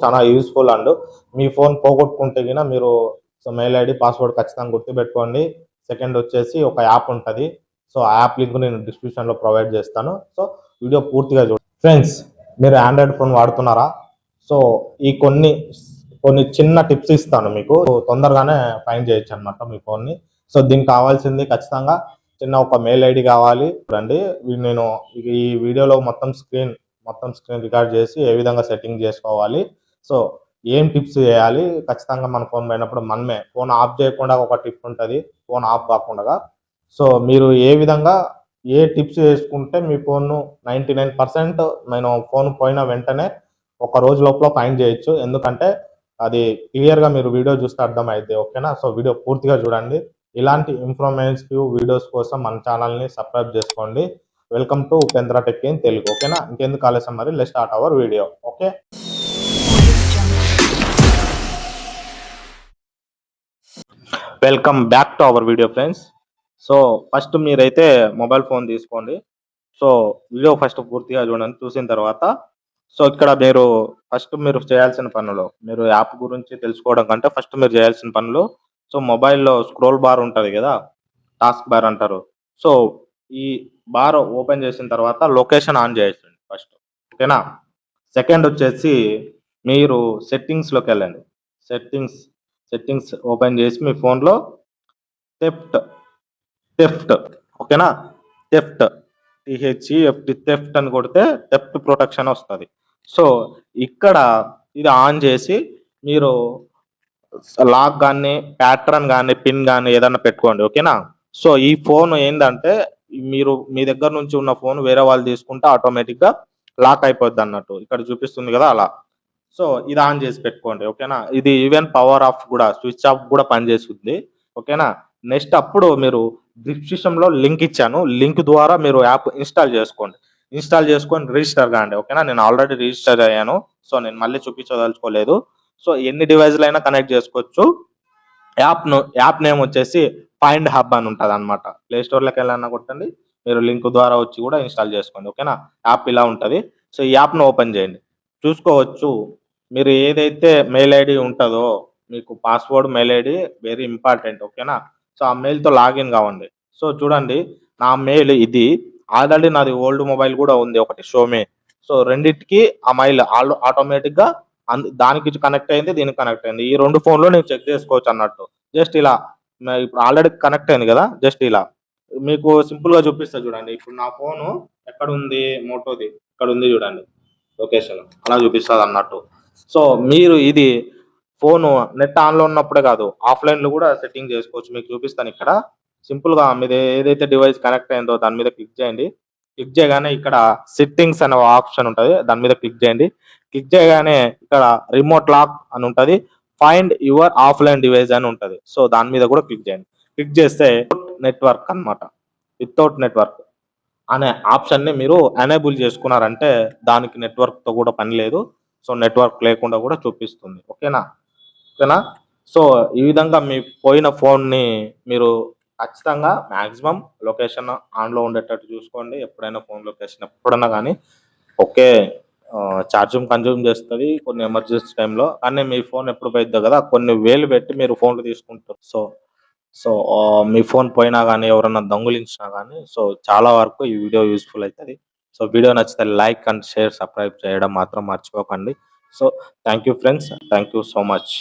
చాలా useful. And me phone పోగొట్టుకుంటే గిన మీరు మెయిల్ ఐడి పాస్వర్డ్ ఖచ్చితంగా గుర్తుపెట్టుకోండి. సెకండ్ వచ్చేసి ఒక యాప్ ఉంటుంది. సో ఆ యాప్ లింక్ నేను డిస్క్రిప్షన్లో ప్రొవైడ్ చేస్తాను. సో వీడియో పూర్తిగా చూడండి. ఫ్రెండ్స్, మీరు ఆండ్రాయిడ్ ఫోన్ వాడుతున్నారా? సో ఈ కొన్ని కొన్ని చిన్న టిప్స్ ఇస్తాను మీకు. తొందరగానే ఫైండ్ చేయొచ్చు అనమాట మీ ఫోన్ని. సో దీనికి కావాల్సింది ఖచ్చితంగా చిన్న ఒక మెయిల్ ఐడి కావాలి. రండి, నేను ఈ వీడియోలో మొత్తం స్క్రీన్ రికార్డ్ చేసి ఏ విధంగా సెట్టింగ్ చేసుకోవాలి, సో ఏం టిప్స్ చేయాలి, ఖచ్చితంగా మన ఫోన్ పోయినప్పుడు మనమే ఫోన్ ఆఫ్ చేయకుండా ఒక టిప్ ఉంటుంది, ఫోన్ ఆఫ్ కాకుండా. సో మీరు ఏ విధంగా ఏ టిప్స్ చేసుకుంటే మీ ఫోన్ 99% నేను ఫోన్ పోయిన వెంటనే ఒక రోజు లోపల ఫైండ్ చేయొచ్చు. ఎందుకంటే అది క్లియర్గా మీరు వీడియో చూస్తే అర్థమైంది. ఓకేనా? సో వీడియో పూర్తిగా చూడండి. ఇలాంటి ఇన్ఫర్మేటివ్ వీడియోస్ కోసం మన ఛానల్ని సబ్స్క్రైబ్ చేసుకోండి. Welcome to Upendra tech in Telugu. ఓకేనా? ఇంకెందుకు ఆలస్యం, మరి let's start our video. Okay, welcome back to our video friends. So first మీరైతే మొబైల్ ఫోన్ తీసుకోండి. సో వీడియో ఫస్ట్ పూర్తిగా చూడండి. చూసిన తర్వాత సో ఇక్కడ మీరు చేయాల్సిన పనులు, మీరు యాప్ గురించి తెలుసుకోవడం కంటే ఫస్ట్ మీరు చేయాల్సిన పనులు, సో మొబైల్లో స్క్రోల్ బార్ ఉంటుంది కదా, టాస్క్ బార్ అంటారు. సో ఈ బార్ ఓపెన్ చేసిన తర్వాత లొకేషన్ ఆన్ చేయండి ఫస్ట్. ఓకేనా? సెకండ్ వచ్చేసి మీరు సెట్టింగ్స్లోకి వెళ్ళండి. సెట్టింగ్స్ ఓపెన్ చేసి మీ ఫోన్లో థెఫ్ట్ థెఫ్ట్ ఓకేనా, థెఫ్ట్ థెఫ్ట్ అని కొడితే థెఫ్ట్ ప్రొటెక్షన్ వస్తుంది. సో ఇక్కడ ఇది ఆన్ చేసి మీరు లాక్ కానీ ప్యాటర్న్ కానీ పిన్ కానీ ఏదన్నా పెట్టుకోండి. ఓకేనా? సో ఈ ఫోన్ ఏంటంటే మీరు మీ దగ్గర నుంచి ఉన్న ఫోన్ వేరే వాళ్ళు తీసుకుంటే ఆటోమేటిక్గా లాక్ అయిపోద్ది అన్నట్టు, ఇక్కడ చూపిస్తుంది కదా అలా. సో ఇది ఆన్ చేసి పెట్టుకోండి. ఓకేనా? ఇది ఈవెన్ పవర్ ఆఫ్ కూడా, స్విచ్ ఆఫ్ కూడా పనిచేస్తుంది. ఓకేనా? నెక్స్ట్ అప్పుడు మీరు డిస్క్రిప్షన్లో లింక్ ఇచ్చాను, లింక్ ద్వారా మీరు యాప్ ఇన్స్టాల్ చేసుకొని రిజిస్టర్ కాండి. ఓకేనా? నేను ఆల్రెడీ రిజిస్టర్ అయ్యాను, సో నేను మళ్ళీ చూపించదలుచుకోలేదు. సో ఎన్ని డివైజ్లు అయినా కనెక్ట్ చేసుకోవచ్చు. యాప్ నేమ్ వచ్చేసి ఫైండ్ హబ్ అని ఉంటుంది అనమాట. ప్లే స్టోర్లోకి వెళ్ళాలన్నా కొట్టండి, మీరు లింక్ ద్వారా వచ్చి కూడా ఇన్స్టాల్ చేసుకోండి. ఓకేనా? యాప్ ఇలా ఉంటుంది. సో ఈ యాప్ను ఓపెన్ చేయండి. చూసుకోవచ్చు, మీరు ఏదైతే మెయిల్ ఐడి ఉంటుందో, మీకు password mail ID very important. ఓకేనా? సో ఆ మెయిల్తో లాగిన్ కావండి. సో చూడండి, నా మెయిల్ ఇది. ఆల్రెడీ నాది ఓల్డ్ మొబైల్ కూడా ఉంది ఒకటి, షోమే. సో రెండింటికి ఆ మెయిల్ ఆటోమేటిక్గా దానికి కనెక్ట్ అయింది, దీనికి కనెక్ట్ అయింది. ఈ రెండు ఫోన్లో నేను చెక్ చేసుకోవచ్చు అన్నట్టు. జస్ట్ ఇలా ఇప్పుడు ఆల్రెడీ కనెక్ట్ అయింది కదా, జస్ట్ ఇలా మీకు సింపుల్గా చూపిస్తా చూడండి. ఇప్పుడు నా ఫోను ఎక్కడ ఉంది, మోటోది ఇక్కడ ఉంది చూడండి, లొకేషన్ అలా చూపిస్తుంది అన్నట్టు. సో మీరు ఇది ఫోను నెట్ ఆన్లో ఉన్నప్పుడే కాదు, ఆఫ్లైన్లో కూడా సెట్టింగ్ చేసుకోవచ్చు. మీకు చూపిస్తాను ఇక్కడ. సింపుల్గా మీరు ఏదైతే డివైస్ కనెక్ట్ అయిందో దాని మీద క్లిక్ చేయండి. క్లిక్ చేయగానే ఇక్కడ సెట్టింగ్స్ అనే ఆప్షన్ ఉంటుంది, దాని మీద క్లిక్ చేయండి. క్లిక్ చేయగానే ఇక్కడ రిమోట్ లాక్ అని ఉంటుంది, ఫైండ్ యువర్ ఆఫ్లైన్ డివైస్ అని ఉంటుంది. సో దాని మీద కూడా క్లిక్ చేయండి. క్లిక్ చేస్తే నెట్వర్క్ అనమాట, వితౌట్ నెట్వర్క్ అనే ఆప్షన్ని మీరు ఎనేబుల్ చేసుకున్నారంటే దానికి నెట్వర్క్తో కూడా పని లేదు. సో నెట్వర్క్ లేకుండా కూడా చూపిస్తుంది. ఓకేనా? సో ఈ విధంగా మీ పోయిన ఫోన్ని మీరు ఖచ్చితంగా మ్యాక్సిమం లొకేషన్ ఆన్లో ఉండేటట్టు చూసుకోండి. ఎప్పుడైనా ఫోన్ లొకేషన్ ఎప్పుడన్నా కానీ. ఓకే, ఛార్జింగ్ కన్జ్యూమ్ చేస్తుంది కొన్ని ఎమర్జెన్సీ టైంలో, కానీ మీ ఫోన్ ఎప్పుడు పోయిద్దో కదా, కొన్ని వేలు పెట్టి మీరు ఫోన్లు తీసుకుంటారు. సో సో మీ ఫోన్ పోయినా కానీ ఎవరన్నా దొంగిలించినా కానీ, సో చాలా వరకు ఈ వీడియో యూస్ఫుల్ అవుతుంది. సో వీడియో నచ్చితే లైక్ అండ్ షేర్, సబ్స్క్రైబ్ చేయడం మాత్రం మర్చిపోకండి. So thank you friends, thank you so much.